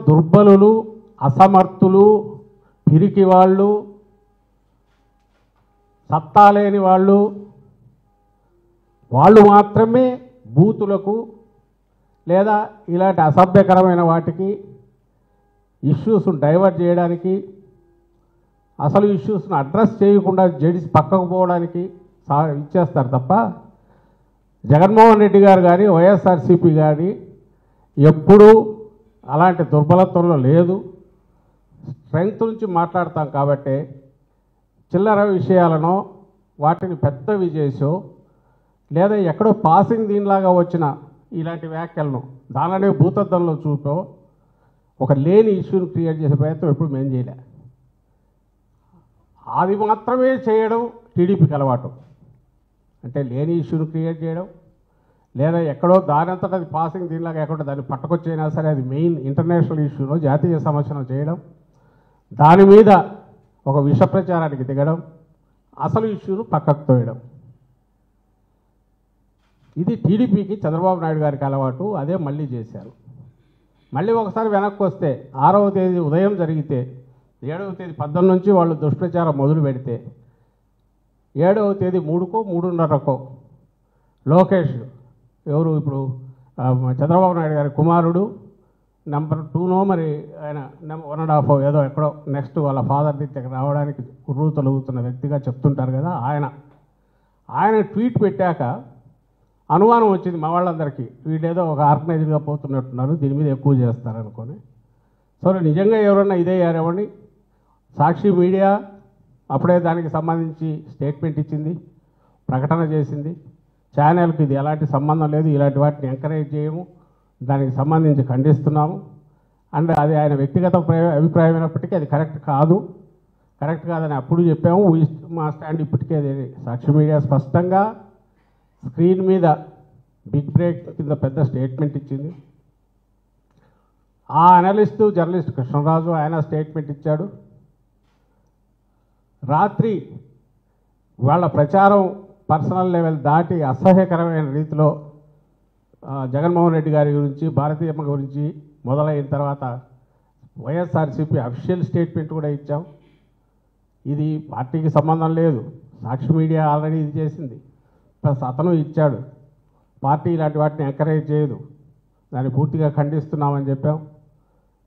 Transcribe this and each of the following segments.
దుర్బలులు, అసమర్థులు, పిరికి వాళ్ళు, సత్తా లేని వాళ్ళు మాత్రమే బూతులకు లేదా ఇలాంటి అసభ్యకరమైన వాటికి ఇష్యూస్ను డైవర్ట్ చేయడానికి, అసలు ఇష్యూస్ను అడ్రస్ చేయకుండా జడిసి పక్కకు పోవడానికి ఇచ్చేస్తారు తప్ప జగన్మోహన్ రెడ్డి గారు కానీ వైఎస్ఆర్సీపీ కానీ ఎప్పుడూ అలాంటి దుర్బలత్వంలో లేదు. స్ట్రెంగ్త్ నుంచి మాట్లాడతాం కాబట్టి చిల్లర విషయాలను వాటిని పెద్దవి చేసో లేదా ఎక్కడో పాసింగ్ దీనిలాగా వచ్చిన ఇలాంటి వ్యాఖ్యలను దానినే భూతద్దంలో చూపో ఒక లేని ఇష్యూని క్రియేట్ చేసే ప్రయత్నం ఎప్పుడు మేము చేయలే. అది మాత్రమే చేయడం టీడీపీకి అలవాటు. అంటే లేని ఇష్యూని క్రియేట్ చేయడం లేదా ఎక్కడో దానంతటా అది పాసింగ్ దీనిలాగా ఎక్కడో దాన్ని పట్టుకొచ్చైనా సరే అది మెయిన్ ఇంటర్నేషనల్ ఇష్యూలో జాతీయ సమస్యను చేయడం, దాని మీద ఒక విష ప్రచారానికి దిగడం, అసలు ఇష్యూను పక్కకు తోయడం. ఇది టీడీపీకి చంద్రబాబు నాయుడు గారికి అలవాటు. అదే మళ్ళీ చేశారు. మళ్ళీ ఒకసారి వెనక్కి వస్తే 6వ తేదీ ఉదయం జరిగితే 7వ తేదీ 12 నుంచి వాళ్ళు దుష్ప్రచారం మొదలు పెడితే 7వ తేదీ 3కో 3:30కో లోకేష్ ఎవరు ఇప్పుడు చంద్రబాబు నాయుడు గారి కుమారుడు నెంబర్ 2నో మరి ఆయన 1.5 ఏదో ఎక్కడో నెక్స్ట్ వాళ్ళ ఫాదర్ దగ్గర రావడానికి కుర్రూ తొలుగుతున్న వ్యక్తిగా చెప్తుంటారు కదా, ఆయన ట్వీట్ పెట్టాక అనుమానం వచ్చింది మా వాళ్ళందరికీ. వీళ్ళేదో ఒక ఆర్గనైజ్గా పోతున్నట్టున్నారు, దీని మీద ఎక్కువ చేస్తారనుకొని. సో నిజంగా ఎవరన్నా ఇదే ఎవరిని సాక్షి మీడియా అప్పుడే దానికి సంబంధించి స్టేట్మెంట్ ఇచ్చింది, ప్రకటన చేసింది. ఛానల్కి ఇది ఎలాంటి సంబంధం లేదు, ఇలాంటి వాటిని ఎంకరేజ్ చేయము, దానికి సంబంధించి ఖండిస్తున్నాము. అండ్ అది ఆయన వ్యక్తిగత అభిప్రాయం అయినప్పటికీ అది కరెక్ట్ కాదని అప్పుడు చెప్పాము. మా స్టాండ్ ఇప్పటికే అది సాక్షి మీడియా స్పష్టంగా స్క్రీన్ మీద బిగ్ బ్రేక్ కింద పెద్ద స్టేట్మెంట్ ఇచ్చింది. ఆ అనలిస్టు జర్నలిస్ట్ కృష్ణరాజు ఆయన స్టేట్మెంట్ ఇచ్చాడు. రాత్రి వాళ్ళ ప్రచారం పర్సనల్ లెవెల్ దాటి అసహ్యకరమైన రీతిలో జగన్మోహన్ రెడ్డి గారి గురించి, భారతీయమ్మ గురించి మొదలైన తర్వాత వైఎస్ఆర్సీపీ అఫీషియల్ స్టేట్మెంట్ కూడా ఇచ్చాం. ఇది పార్టీకి సంబంధం లేదు, సాక్షి మీడియా ఆల్రెడీ ఇది చేసింది, ప్లస్ అతను ఇచ్చాడు. పార్టీ ఇలాంటి వాటిని ఎంకరేజ్ చేయదు, దాన్ని పూర్తిగా ఖండిస్తున్నామని చెప్పాం.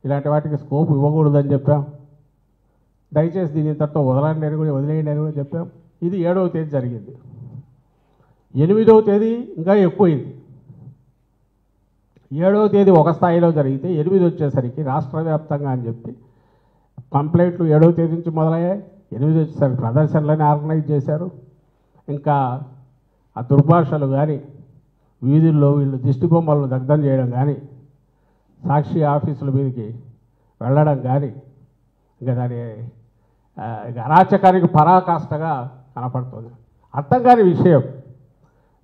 ఇలాంటి వాటికి స్కోప్ ఇవ్వకూడదని చెప్పాం. దయచేసి దీని ఇంతటితో వదిలేయండి అని కూడా చెప్పాం. ఇది 7వ తేదీ జరిగింది. 8వ తేదీ ఇంకా ఎక్కువైంది. 7వ తేదీ ఒక స్థాయిలో జరిగితే 8 వచ్చేసరికి రాష్ట్ర వ్యాప్తంగా అని చెప్పి కంప్లైంట్లు 7వ తేదీ నుంచి మొదలయ్యాయి. 8 వచ్చేసరికి ప్రదర్శనలని ఆర్గనైజ్ చేశారు. ఇంకా ఆ దుర్భాషలు కానీ, వీధుల్లో వీళ్ళు దిష్టి బొమ్మలను దగ్ధం చేయడం కానీ, సాక్షి ఆఫీసుల మీదకి వెళ్ళడం కానీ, ఇంకా దాని అరాచకానికి పరాకాష్ఠగా కనపడుతుంది. అర్థం కాని విషయం,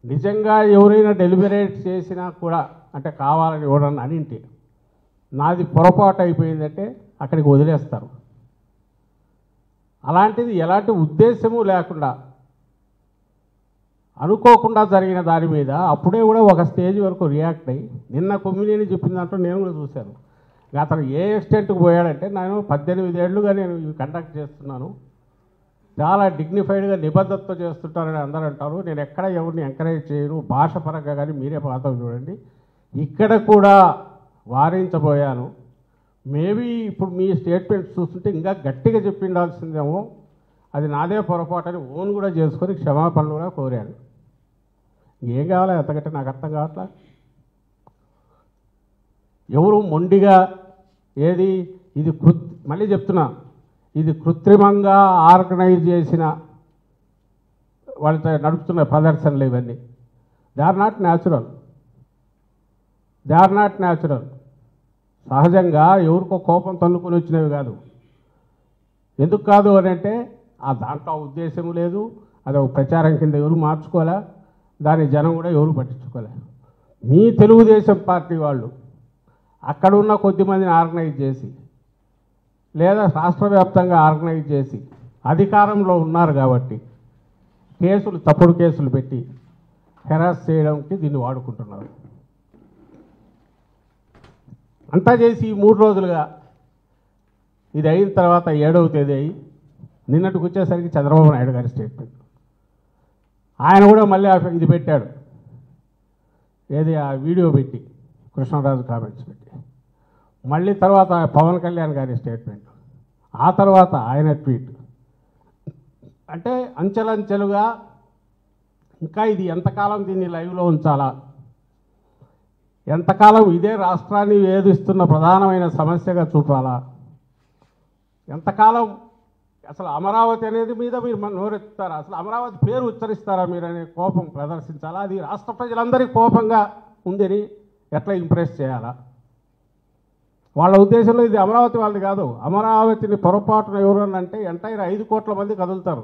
నిజంగా ఎవరైనా డెలిబరేట్ చేసినా కూడా, అంటే కావాలని ఇవ్వడం అనింటి నాది పొరపాటు అయిపోయిందంటే అక్కడికి వదిలేస్తారు. అలాంటిది ఎలాంటి ఉద్దేశము లేకుండా అనుకోకుండా జరిగిన దాని మీద అప్పుడే కూడా ఒక స్టేజ్ వరకు రియాక్ట్ అయ్యి నిన్న కొమ్మినేని చెప్పిన దాంట్లో నేను కూడా చూశాను. అతను ఏ ఎక్స్టెంట్కి పోయాడంటే, నేను 18 ఏళ్ళుగా నేను ఇవి కండక్ట్ చేస్తున్నాను, చాలా డిగ్నిఫైడ్గా నిబద్ధతతో చేస్తుంటారని అందరూ అంటారు. నేను ఎక్కడ ఎవరిని ఎంకరేజ్ చేయను, భాష పరంగా కానీ మీరే పాత్ర చూడండి. ఇక్కడ కూడా వారించబోయాను. మేబీ ఇప్పుడు మీ స్టేట్మెంట్స్ చూస్తుంటే ఇంకా గట్టిగా చెప్పిండాల్సిందేమో, అది నాదే పొరపాటని ఓన్ కూడా చేసుకొని క్షమాపణలు కూడా కోరాను. ఏం కావాలి అంతకంటే నాకు అర్థం కావట్లా. ఎవరు మొండిగా ఏది ఇది మళ్ళీ చెప్తున్నా, ఇది కృత్రిమంగా ఆర్గనైజ్ చేసిన వాళ్ళతో నడుపుతున్న ప్రదర్శనలు ఇవన్నీ. They are not natural. సహజంగా ఎవరికో కోపం తన్నుకొని వచ్చినవి కాదు. ఎందుకు కాదు అని అంటే ఆ దాంట్లో ఉద్దేశం లేదు, అది ఒక ప్రచారం కింద ఎవరు మార్చుకోలే, దాని జనం కూడా ఎవరు పట్టించుకోలే. మీ తెలుగుదేశం పార్టీ వాళ్ళు అక్కడ ఉన్న కొద్దిమందిని ఆర్గనైజ్ చేసి లేదా రాష్ట్ర వ్యాప్తంగా ఆర్గనైజ్ చేసి అధికారంలో ఉన్నారు కాబట్టి తప్పుడు కేసులు పెట్టి హెరాస్ చేయడానికి దీన్ని వాడుకుంటున్నారు. అంతా చేసి ఈ 3 రోజులుగా ఇది అయిన తర్వాత 7వ తేదీ అయ్యి నిన్నటికి వచ్చేసరికి చంద్రబాబు నాయుడు గారి స్టేట్మెంట్. ఆయన కూడా మళ్ళీ ఇది పెట్టాడు, ఏది ఆ వీడియో పెట్టి కృష్ణరాజు కామెంట్స్ పెట్టి, మళ్ళీ తర్వాత పవన్ కళ్యాణ్ గారి స్టేట్మెంట్, ఆ తర్వాత ఆయన ట్వీట్. అంటే అంచెలంచెలుగా ఇంకా ఇది ఎంతకాలం దీన్ని లైవ్లో ఉంచాలా, ఎంతకాలం ఇదే రాష్ట్రాన్ని వేధిస్తున్న ప్రధానమైన సమస్యగా చూపాలా, ఎంతకాలం అసలు అమరావతి అనేది మీద మీరు నోరెత్తుతారా, అసలు అమరావతి పేరు ఉచ్చరిస్తారా మీరు అనే కోపం ప్రదర్శించాలా, అది రాష్ట్ర ప్రజలందరికీ కోపంగా ఉందని ఎట్లా ఇంప్రెస్ చేయాలా. వాళ్ళ ఉద్దేశంలో ఇది అమరావతి వాళ్ళది కాదు, అమరావతిని పొరపాటున ఎవరన్నా అంటే ఎంటైర్ 5 కోట్ల మంది కదులుతారు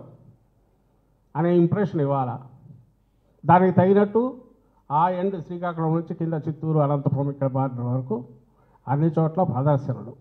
అనే ఇంప్రెషన్ ఇవ్వాలా. దానికి తగినట్టు ఆ ఎండ్ శ్రీకాకుళం నుంచి కింద చిత్తూరు అనంతపురం ఇక్కడ బార్డర్ వరకు అన్ని చోట్ల ప్రదర్శనలు.